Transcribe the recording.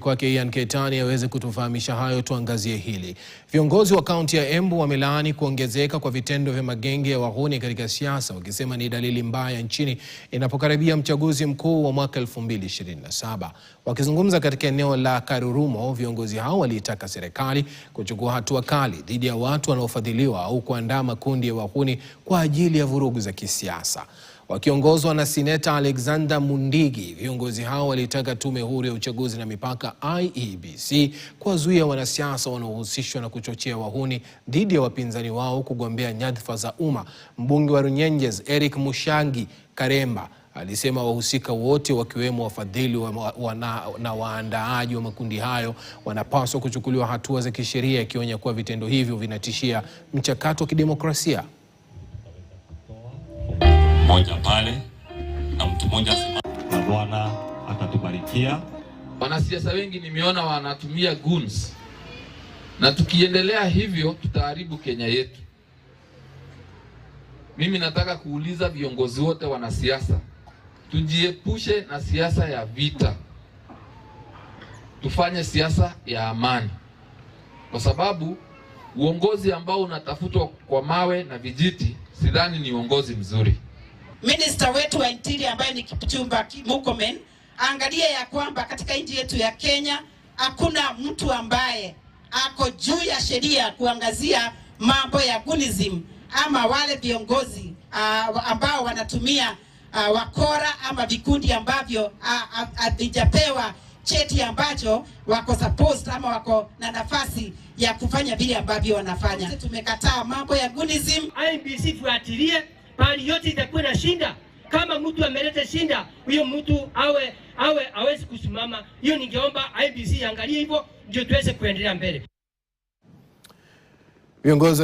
kwake Ian Ketani aweze kutufahamisha hayo, tuangazie hili. Viongozi wa kaunti ya Embu wamelaani kuongezeka kwa vitendo vya magenge ya wahuni katika siasa, wakisema ni dalili mbaya nchini inapokaribia mchaguzi mkuu wa mwaka 2027. Wakizungumza katika eneo la Karurumo, viongozi hao waliitaka serikali kuchukua hatua kali dhidi ya watu wanaofadhiliwa au kuandaa makundi ya wahuni kwa ajili ya vurugu za kisiasa. Wakiongozwa na Seneta Alexander Mundigi, viongozi hao walitaka tume huru ya uchaguzi na mipaka IEBC kuwazuia wanasiasa wanaohusishwa na kuchochea wahuni dhidi ya wapinzani wao kugombea nyadhifa za umma. Mbunge wa Runyenjes Eric Mushangi Karemba alisema wahusika wote wakiwemo wafadhili na waandaaji wa makundi hayo wanapaswa kuchukuliwa hatua za kisheria, akionya kuwa vitendo hivyo vinatishia mchakato wa kidemokrasia. Moja pale na mtu mmoja simama, na Bwana atatubarikia. Wanasiasa wengi nimeona wanatumia goons, na tukiendelea hivyo tutaharibu Kenya yetu. Mimi nataka kuuliza viongozi wote wanasiasa, tujiepushe na siasa ya vita, tufanye siasa ya amani, kwa sababu uongozi ambao unatafutwa kwa mawe na vijiti sidhani ni uongozi mzuri. Minister wetu wa Interior ambaye ni Kipchumba Murkomen angalia ya kwamba katika nchi yetu ya Kenya hakuna mtu ambaye ako juu ya sheria kuangazia mambo ya goonism ama wale viongozi ambao wanatumia wakora ama vikundi ambavyo havijapewa cheti ambacho wako supposed ama wako na nafasi ya kufanya vile ambavyo wanafanya. Tumekataa mambo ya goonism. IEBC fuatilie pali yote itakuwa na shinda. Kama mtu ameleta shinda, huyo mtu hawezi kusimama. Hiyo ningeomba IEBC angalie hivyo ndio tuweze kuendelea mbele. Viongozi